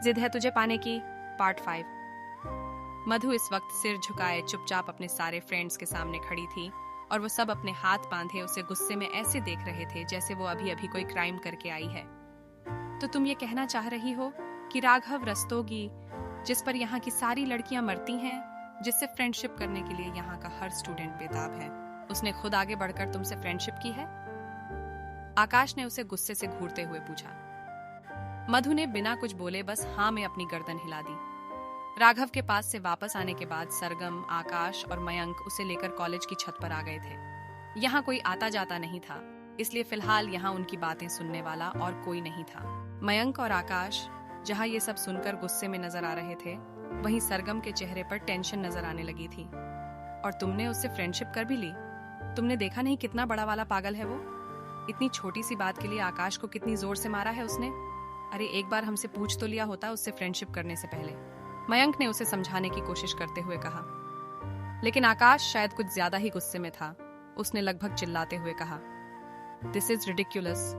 जिद है तुझे पाने की, पार्ट 5। मधु इस वक्त सिर झुकाए चुपचाप अपने सारे फ्रेंड्स के सामने खड़ी थी और वो सब अपने हाथ बांधे उसे गुस्से में ऐसे देख रहे थे जैसे वो अभी अभी कोई क्राइम करके आई है। तो तुम ये कहना चाह रही हो कि राघव रस्तोगी, जिस पर यहाँ की सारी लड़कियां मरती हैं, जिससे फ्रेंडशिप करने के लिए यहाँ का हर स्टूडेंट बेताब है, उसने खुद आगे बढ़कर तुमसे फ्रेंडशिप की है? आकाश ने उसे गुस्से से घूरते हुए पूछा। मधु ने बिना कुछ बोले बस हाँ में अपनी गर्दन हिला दी। राघव के पास से वापस आने के बाद सरगम, आकाश और मयंक उसे लेकर कॉलेज की छत पर आ गए थे। यहाँ कोई आता जाता नहीं था, इसलिए फिलहाल यहाँ उनकी बातें सुनने वाला और कोई नहीं था। मयंक और आकाश जहाँ ये सब सुनकर गुस्से में नजर आ रहे थे, वहीं सरगम के चेहरे पर टेंशन नजर आने लगी थी। और तुमने उससे फ्रेंडशिप कर भी ली? तुमने देखा नहीं कितना बड़ा वाला पागल है वो? इतनी छोटी सी बात के लिए आकाश को कितनी जोर से मारा है उसने। अरे एक बार हमसे पूछ तो लिया होता उससे फ्रेंडशिप करने से पहले। मयंक ने उसे समझाने की कोशिश करते हुए कहा, लेकिन आकाश शायद कुछ ज्यादा ही गुस्से में था। उसने लगभग चिल्लाते हुए कहा, दिस इज रिडिक्युलस।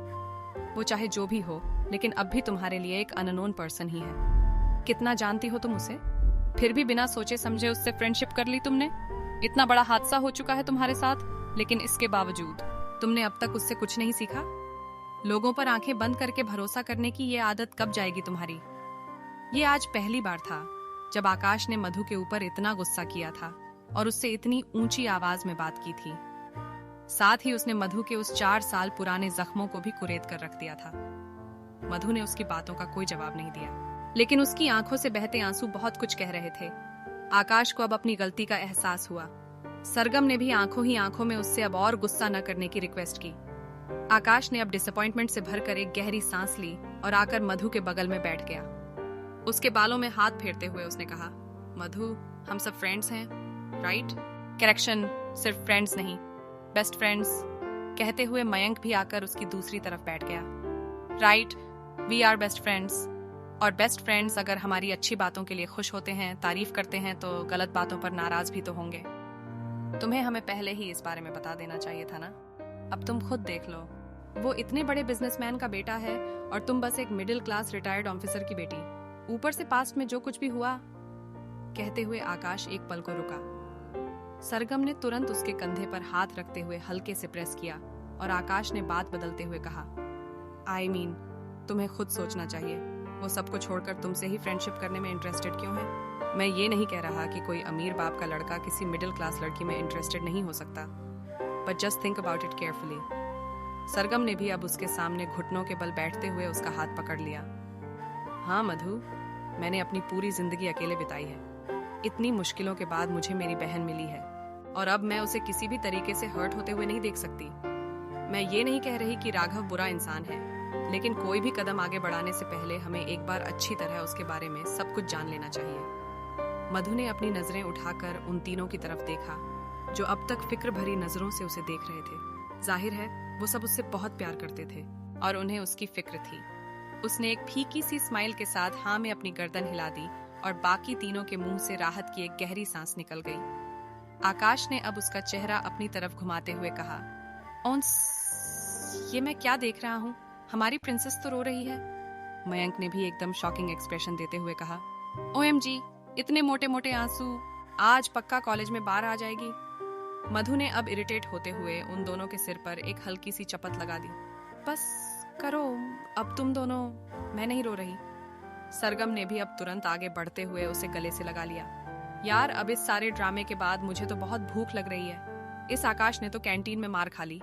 वो चाहे जो भी हो, लेकिन अब भी तुम्हारे लिए एक अननोन पर्सन ही है। कितना जानती हो तुम उसे? फिर भी बिना सोचे समझे उससे फ्रेंडशिप कर ली तुमने। इतना बड़ा हादसा हो चुका है तुम्हारे साथ, लेकिन इसके बावजूद तुमने अब तक उससे कुछ नहीं सीखा। लोगों पर आंखें बंद करके भरोसा करने की ये आदत कब जाएगी तुम्हारी? ये आज पहली बार था जब आकाश ने मधु के ऊपर इतना गुस्सा किया था और उससे इतनी ऊंची आवाज में बात की थी। साथ ही उसने मधु के उस 4 साल पुराने जख्मों को भी कुरेद कर रख दिया था। मधु ने उसकी बातों का कोई जवाब नहीं दिया, लेकिन उसकी आंखों से बहते आंसू बहुत कुछ कह रहे थे। आकाश को अब अपनी गलती का एहसास हुआ। सरगम ने भी आंखों ही आंखों में उससे अब और गुस्सा न करने की रिक्वेस्ट की। आकाश ने अब डिसअपॉइंटमेंट से भरकर एक गहरी सांस ली और आकर मधु के बगल में बैठ गया। उसके बालों में हाथ फेरते हुए उसने कहा, मधु, हम सब फ्रेंड्स हैं, राइट? करेक्शन, सिर्फ फ्रेंड्स नहीं, बेस्ट फ्रेंड्स। कहते हुए मयंक भी आकर उसकी दूसरी तरफ बैठ गया। Right, we are best friends. और बेस्ट फ्रेंड्स अगर हमारी अच्छी बातों के लिए खुश होते हैं, तारीफ करते हैं, तो गलत बातों पर नाराज भी तो होंगे। तुम्हें हमें पहले ही इस बारे में बता देना चाहिए था ना। अब तुम खुद देख लो, वो इतने बड़े बिजनेसमैन का बेटा है और तुम बस एक मिडिल क्लास रिटायर्ड ऑफिसर की बेटी। ऊपर से पास्ट में जो कुछ भी हुआ। कहते हुए आकाश एक पल को रुका। सरगम ने तुरंत उसके कंधे पर हाथ रखते हुए हल्के से प्रेस किया और आकाश ने बात बदलते हुए कहा, आई मीन, तुम्हें खुद सोचना चाहिए। वो सबको छोड़कर तुमसे ही फ्रेंडशिप करने में इंटरेस्टेड क्यों है? मैं ये नहीं कह रहा कि कोई अमीर बाप का लड़का किसी मिडिल क्लास लड़की में इंटरेस्टेड नहीं हो सकता, but just think about it carefully. Sargam ने भी अब उसके सामने घुटनों के बल बैठते हुए उसका हाथ पकड़ लिया। हाँ मधु, मैंने अपनी पूरी जिंदगी अकेले बिताई है। इतनी मुश्किलों के बाद मुझे मेरी बहन मिली है और अब मैं उसे किसी भी तरीके से हर्ट होते हुए नहीं देख सकती। मैं ये नहीं कह रही कि राघव बुरा इंसान है, लेकिन कोई भी कदम आगे बढ़ाने से पहले हमें एक बार अच्छी तरह उसके बारे में सब कुछ जान लेना चाहिए। मधु ने अपनी नजरें उठाकर उन तीनों की तरफ देखा जो अब तक फिक्र भरी नजरों से उसे देख रहे थे। जाहिर है वो सब उससे बहुत प्यार करते थे और उन्हें उसकी फिक्र थी। उसने एक फीकी सी स्माइल के साथ हाँ में अपनी गर्दन हिला दी और बाकी तीनों के मुंह से राहत की एक गहरी सांस निकल गई। आकाश ने अब उसका चेहरा अपनी तरफ घुमाते हुए कहा, ये मैं क्या देख रहा हूँ? हमारी प्रिंसेस तो रो रही है। मयंक ने भी एकदम शॉकिंग एक्सप्रेशन देते हुए कहा, OMG, इतने मोटे मोटे आंसू, आज पक्का कॉलेज में बाढ़ आ जाएगी। मधु ने अब इरिटेट होते हुए उन दोनों के सिर पर एक हल्की सी चपत लगा दी। बस करो अब तुम दोनों, मैं नहीं रो रही। सरगम ने भी अब तुरंत आगे बढ़ते हुए उसे गले से लगा लिया। यार, अब इस सारे ड्रामे के बाद मुझे तो बहुत भूख लग रही है। इस आकाश ने तो कैंटीन में मार खा ली,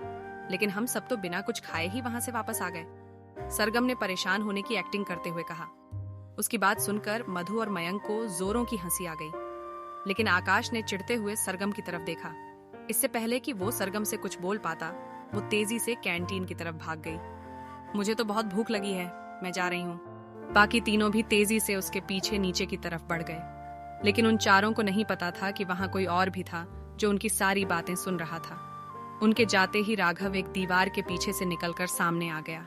लेकिन हम सब तो बिना कुछ खाए ही वहां से वापस आ गए। सरगम ने परेशान होने की एक्टिंग करते हुए कहा। उसकी बात सुनकर मधु और मयंक को जोरों की हंसी आ गई, लेकिन आकाश ने चिढ़ते हुए सरगम की तरफ देखा। इससे पहले कि वो सरगम से कुछ बोल पाता, वो तेजी से कैंटीन की तरफ भाग गई। मुझे तो बहुत भूख लगी है, मैं जा रही हूँ। बाकी तीनों भी तेजी से उसके पीछे नीचे की तरफ बढ़ गए, लेकिन उन चारों को नहीं पता था कि वहां कोई और भी था जो उनकी सारी बातें सुन रहा था। उनके जाते ही राघव एक दीवार के पीछे से निकलकर सामने आ गया।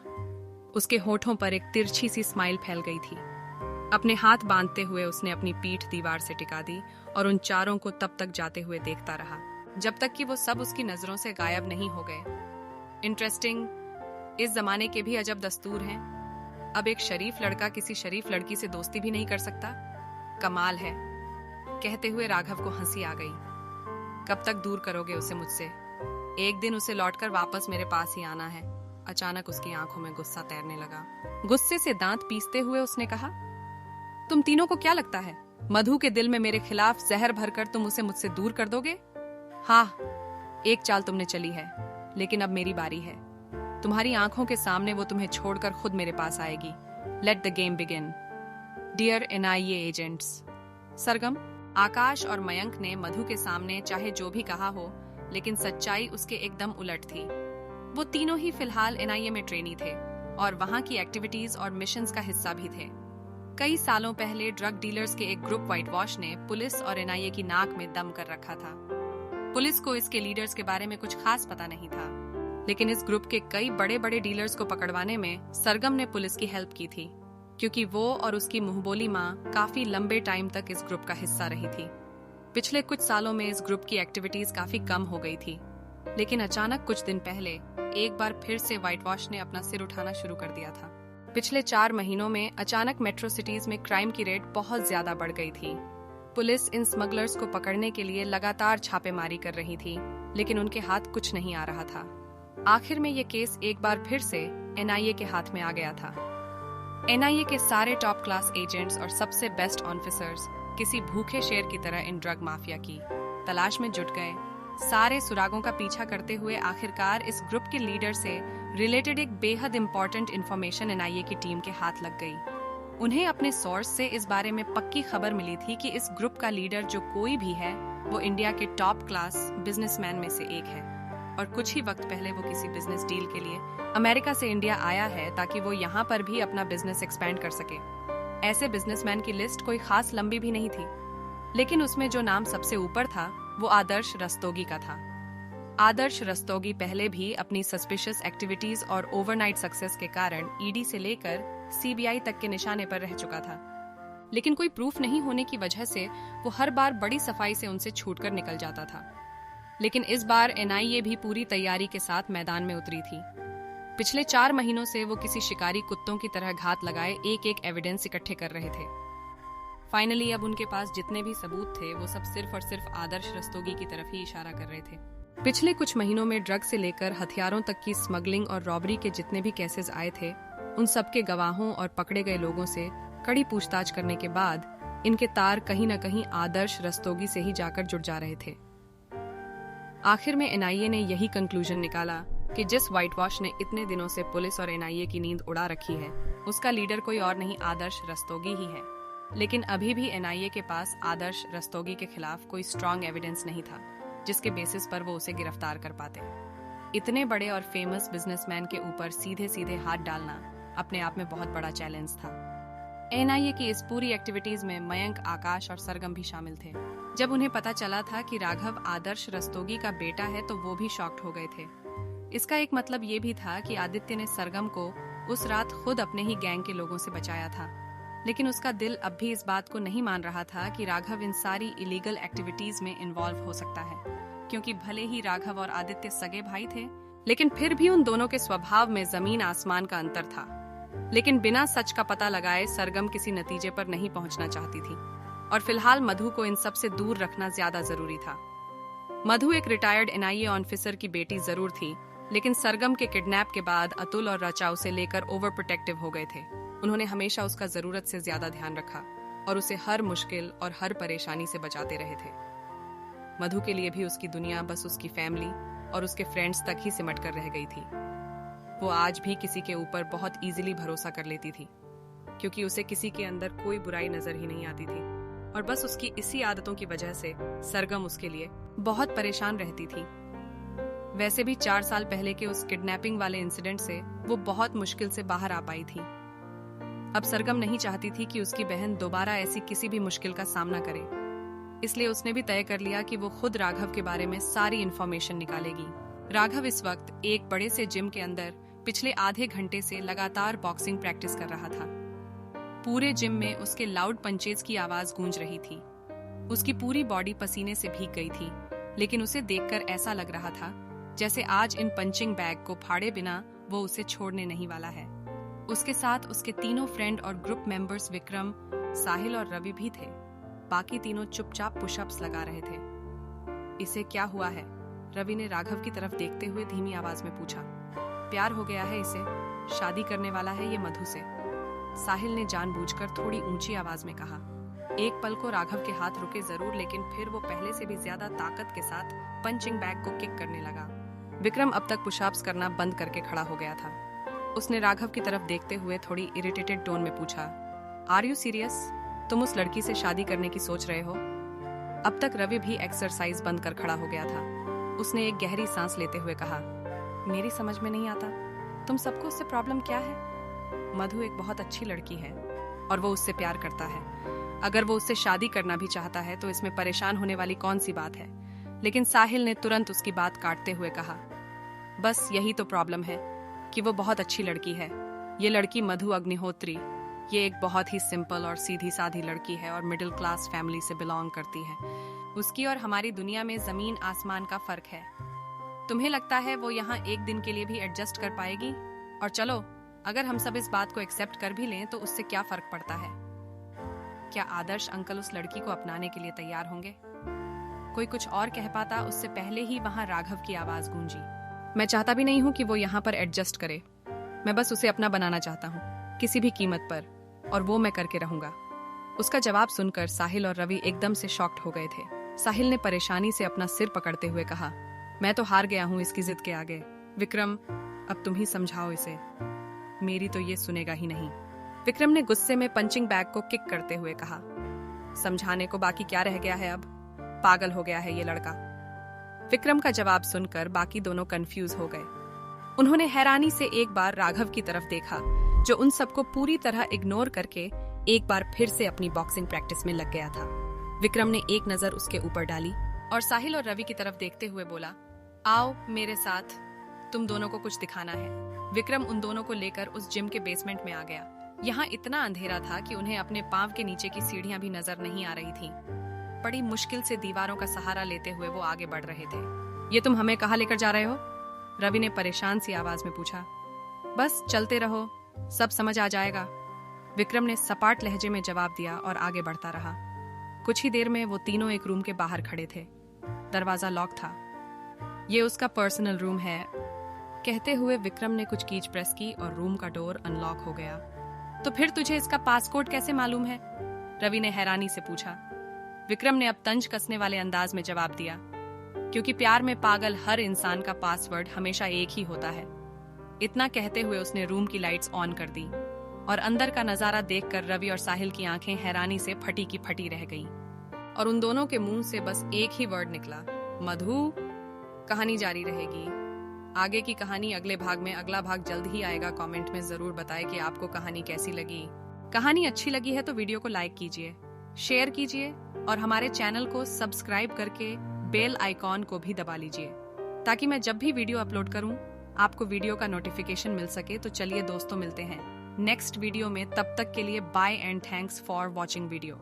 उसके होठों पर एक तिरछी सी स्माइल फैल गई थी। अपने हाथ बांधते हुए उसने अपनी पीठ दीवार से टिका दी और उन चारों को तब तक जाते हुए देखता रहा जब तक कि वो सब उसकी नजरों से गायब नहीं हो गए। इंटरेस्टिंग, इस जमाने के भी अजब दस्तूर हैं। अब एक शरीफ लड़का किसी शरीफ लड़की से दोस्ती भी नहीं कर सकता? कमाल है। कहते हुए राघव को हंसी आ गई। कब तक दूर करोगे उसे मुझसे? एक दिन उसे लौटकर वापस मेरे पास ही आना है। अचानक उसकी आंखों में गुस्सा तैरने लगा। गुस्से से दांत पीसते हुए उसने कहा, तुम तीनों को क्या लगता है मधु के दिल में मेरे खिलाफ जहर भरकर तुम उसे मुझसे दूर कर दोगे? हाँ, एक चाल तुमने चली है, लेकिन अब मेरी बारी है। तुम्हारी आंखों के सामने वो तुम्हें छोड़कर खुद मेरे पास आएगी। Let the game begin. Dear NIA agents. Sargam, Akash और मयंक ने मधु के सामने चाहे जो भी कहा हो, लेकिन सच्चाई उसके एकदम उलट थी। वो तीनों ही फिलहाल एनआईए में ट्रेनी थे और वहां की एक्टिविटीज और मिशंस का हिस्सा भी थे। कई सालों पहले ड्रग डीलर्स के एक ग्रुप व्हाइट वॉश ने पुलिस और एनआईए की नाक में दम कर रखा था। पुलिस को इसके लीडर्स के बारे में कुछ खास पता नहीं था, लेकिन इस ग्रुप के कई बड़े बड़े डीलर्स को पकड़वाने में सरगम ने पुलिस की हेल्प की थी, क्योंकि वो और उसकी मुंहबोली माँ काफी लंबे टाइम तक इस ग्रुप का हिस्सा रही थी। पिछले कुछ सालों में इस ग्रुप की एक्टिविटीज काफी कम हो गई थी, लेकिन अचानक कुछ दिन पहले एक बार फिर से व्हाइट वॉश ने अपना सिर उठाना शुरू कर दिया था। पिछले 4 महीनों में अचानक मेट्रो सिटीज में क्राइम की रेट बहुत ज्यादा बढ़ गई थी। पुलिस इन स्मगलर्स को पकड़ने के लिए लगातार छापेमारी कर रही थी, लेकिन उनके हाथ कुछ नहीं आ रहा था। आखिर में ये केस एक बार फिर से एनआईए के हाथ में आ गया था। एनआईए के सारे टॉप क्लास एजेंट्स और सबसे बेस्ट ऑफिसर्स किसी भूखे शेर की तरह इन ड्रग माफिया की तलाश में जुट गए। सारे सुरागों का पीछा करते हुए आखिरकार इस ग्रुप के लीडर से रिलेटेड एक बेहद इंपॉर्टेंट इंफॉर्मेशन एनआईए की टीम के हाथ लग गई। उन्हें अपने सोर्स से इस बारे में पक्की खबर मिली थी कि इस ग्रुप का लीडर जो कोई भी है, वो इंडिया के टॉप क्लास बिजनेसमैन में से एक है और कुछ ही वक्त पहले वो किसी बिजनेस डील के लिए अमेरिका से इंडिया आया है ताकि वो यहाँ पर भी अपना बिजनेस एक्सपैंड कर सके। ऐसे बिजनेसमैन की लिस्ट कोई खास लंबी भी नहीं थी, लेकिन उसमें जो नाम सबसे ऊपर था वो आदर्श रस्तोगी का था। आदर्श रस्तोगी पहले भी अपनी सस्पिशियस एक्टिविटीज और ओवरनाइट सक्सेस के कारण ईडी से लेकर सीबीआई तक के निशाने पर रह चुका था, लेकिन कोई प्रूफ नहीं होने की वजह से वो हर बार बड़ी सफाई से उनसे छूटकर निकल जाता था। लेकिन इस बार एनआईए भी पूरी तैयारी के साथ मैदान में उतरी थी। पिछले 4 महीनों से वो किसी शिकारी कुत्तों की तरह घात लगाए एक एक एविडेंस इकट्ठे कर रहे थे। फाइनली अब उनके पास जितने भी सबूत थे वो सब सिर्फ और सिर्फ आदर्श रस्तोगी की तरफ ही इशारा कर रहे थे। पिछले कुछ महीनों में ड्रग से लेकर हथियारों तक की स्मगलिंग और रॉबरी के जितने भी केसेस आए थे, उन सब के गवाहों और पकड़े गए लोगों से कड़ी पूछताछ करने के बाद इनके तार कहीं न कहीं आदर्श रस्तोगी से ही जाकर जुड़ जा रहे थे। आखिर में एनआईए ने यही कंक्लूजन निकाला कि जिस व्हाइट वॉश ने इतने दिनों से पुलिस और एनआईए की नींद उड़ा रखी है, उसका लीडर कोई और नहीं आदर्श रस्तोगी ही है। लेकिन अभी भी एनआईए के पास आदर्श रस्तोगी के खिलाफ कोई स्ट्रॉन्ग एविडेंस नहीं था जिसके बेसिस पर वो उसे गिरफ्तार कर पाते। इतने बड़े और फेमस बिजनेसमैन के ऊपर सीधे सीधे हाथ डालना अपने आप में बहुत बड़ा चैलेंज था। एनआईए की इस पूरी एक्टिविटीज में मयंक, आकाश और सरगम भी शामिल थे। जब उन्हें पता चला था कि राघव आदर्श रस्तोगी का बेटा है तो वो भी शॉक्ड हो गए थे। इसका एक मतलब ये भी था कि आदित्य ने सरगम को उस रात खुद अपने ही गैंग के लोगों से बचाया था, लेकिन उसका दिल अब भी इस बात को नहीं मान रहा था कि राघव इन सारी इलीगल एक्टिविटीज में इन्वॉल्व हो सकता है, क्योंकि भले ही राघव और आदित्य सगे भाई थे, लेकिन फिर भी उन दोनों के स्वभाव में जमीन आसमान का अंतर था। लेकिन बिना सच का पता लगाए सरगम किसी नतीजे पर नहीं पहुंचना चाहती थी और फिलहाल मधु को इन सब से दूर रखना ज्यादा जरूरी था। मधु एक रिटायर्ड एनआईए ऑफिसर की बेटी जरूर थी, लेकिन सरगम के किडनैप के बाद अतुल और रचा उसे लेकर ओवर प्रोटेक्टिव हो गए थे। उन्होंने हमेशा उसका जरूरत से ज्यादा ध्यान रखा और उसे हर मुश्किल और हर परेशानी से बचाते रहे थे। मधु के लिए भी उसकी दुनिया बस उसकी फैमिली और उसके फ्रेंड्स तक ही सिमट कर रह गई थी। वो आज भी किसी के ऊपर बहुत इजीली भरोसा कर लेती थी, क्योंकि उसे किसी के अंदर कोई बुराई नजर ही नहीं आती थी और बस उसकी इसी आदतों की वजह से सरगम उसके लिए बहुत परेशान रहती थी। वैसे भी 4 साल पहले के उस किडनैपिंग वाले इंसिडेंट से वो बहुत मुश्किल से बाहर आ पाई थी। अब सरगम नहीं चाहती थी कि उसकी बहन दोबारा ऐसी किसी भी मुश्किल का सामना करे, इसलिए उसने भी तय कर लिया कि वो खुद राघव के बारे में सारी इन्फॉर्मेशन निकालेगी। राघव इस वक्त एक बड़े से जिम के अंदर पिछले आधे घंटे से लगातार बॉक्सिंग प्रैक्टिस कर रहा था। पूरे जिम में उसके लाउड पंचेज की आवाज गूंज रही थी। उसकी पूरी बॉडी पसीने से भीग गई थी, लेकिन उसे देखकर ऐसा लग रहा था जैसे आज इन पंचिंग बैग को फाड़े बिना वो उसे छोड़ने नहीं वाला है। उसके साथ उसके तीनों फ्रेंड और ग्रुप मेंबर्स विक्रम, साहिल और रवि भी थे। बाकी तीनों चुपचाप पुशअप्स लगा रहे थे। इसे क्या हुआ है? रवि ने राघव की तरफ देखते हुए धीमी आवाज में पूछा। प्यार हो गया है इसे, शादी करने वाला है ये मधु से, साहिल ने जानबूझकर थोड़ी ऊंची आवाज में कहा। एक पल को राघव के हाथ रुके जरूर, लेकिन फिर वो पहले से भी ज्यादा ताकत के साथ पंचिंग बैग को किक करने लगा। विक्रम अब तक पुशअप्स करना बंद करके खड़ा हो गया था। उसने राघव की तरफ देखते हुए थोड़ी इरिटेटेड टोन में पूछा, आर यू सीरियस? तुम उस लड़की से शादी करने की सोच रहे हो? अब तक रवि भी एक्सरसाइज बंद कर खड़ा हो गया था। उसने एक गहरी सांस लेते हुए कहा, मेरी समझ में नहीं आता, तुम सबको उससे प्रॉब्लम क्या है? मधु एक बहुत अच्छी लड़की है और वो उससे प्यार करता है। अगर वो उससे शादी करना भी चाहता है तो इसमें परेशान होने वाली कौन सी बात है? लेकिन साहिल ने तुरंत उसकी बात काटते हुए कहा, बस यही तो प्रॉब्लम है कि वो बहुत अच्छी लड़की है। ये लड़की मधु अग्निहोत्री, ये एक बहुत ही सिंपल और सीधी साधी लड़की है और मिडिल क्लास फैमिली से बिलोंग करती है। उसकी और हमारी दुनिया में जमीन आसमान का फर्क है। तुम्हें लगता है वो यहाँ एक दिन के लिए भी एडजस्ट कर पाएगी? और चलो, अगर हम सब इस बात को एक्सेप्ट कर भी लें तो उससे क्या फर्क पड़ता है? क्या आदर्श अंकल उस लड़की को अपनाने के लिए तैयार होंगे? कोई कुछ और कह पाता उससे पहले ही वहां राघव की आवाज गूंजी, मैं चाहता भी नहीं हूं कि वो यहाँ पर एडजस्ट करे। मैं बस उसे अपना बनाना चाहता हूँ, किसी भी कीमत पर, और वो मैं करके रहूंगा। उसका जवाब सुनकर साहिल और रवि एकदम से शॉक्ड हो गए थे। साहिल ने परेशानी से अपना सिर पकड़ते हुए कहा, मैं तो हार गया हूँ इसकी जिद के आगे। विक्रम, अब तुम ही समझाओ इसे, मेरी तो ये सुनेगा ही नहीं। विक्रम ने गुस्से में पंचिंग बैग को किक करते हुए कहा, समझाने को बाकी क्या रह गया है अब? पागल हो गया है ये लड़का। विक्रम का जवाब सुनकर बाकी दोनों कंफ्यूज हो गए। उन्होंने हैरानी से एक बार राघव की तरफ देखा, जो उन सबको पूरी तरह इग्नोर करके एक बार फिर से अपनी बॉक्सिंग प्रैक्टिस में लग गया था। विक्रम ने एक नजर उसके ऊपर डाली और साहिल और रवि की तरफ देखते हुए बोला, आओ मेरे साथ, तुम दोनों को कुछ दिखाना है। विक्रम उन दोनों को लेकर उस जिम के बेसमेंट में आ गया। यहाँ इतना अंधेरा था कि उन्हें अपने पांव के नीचे की सीढ़ियां भी नजर नहीं आ रही थीं। बड़ी मुश्किल से दीवारों का सहारा लेते हुए वो आगे बढ़ रहे थे। ये तुम हमें कहाँ लेकर जा रहे हो? रवि ने परेशान सी आवाज में पूछा। बस चलते रहो, सब समझ आ जाएगा, विक्रम ने सपाट लहजे में जवाब दिया और आगे बढ़ता रहा। कुछ ही देर में वो तीनों एक रूम के बाहर खड़े थे। दरवाजा लॉक था। ये उसका पर्सनल रूम है, कहते हुए विक्रम ने कुछ कीज प्रेस की और रूम का डोर अनलॉक हो गया। तो फिर तुझे इसका पासकोड कैसे मालूम है? रवि ने हैरानी से पूछा। विक्रम ने अब तंज कसने वाले अंदाज में जवाब दिया, क्योंकि प्यार में पागल हर इंसान का पासवर्ड हमेशा एक ही होता है। इतना कहते हुए उसने रूम की लाइट्स ऑन कर दी और अंदर का नजारा देखकर रवि और साहिल की आंखें हैरानी से फटी की फटी रह गईं। और उन दोनों के मुंह से बस एक ही वर्ड निकला, मधु। कहानी जारी रहेगी। आगे की कहानी अगले भाग में। अगला भाग जल्द ही आएगा। कमेंट में जरूर बताएं कि आपको कहानी कैसी लगी। कहानी अच्छी लगी है तो वीडियो को लाइक कीजिए, शेयर कीजिए और हमारे चैनल को सब्सक्राइब करके बेल आइकॉन को भी दबा लीजिए, ताकि मैं जब भी वीडियो अपलोड करूं आपको वीडियो का नोटिफिकेशन मिल सके। तो चलिए दोस्तों, मिलते हैं नेक्स्ट वीडियो में। तब तक के लिए bye and thanks for watching video.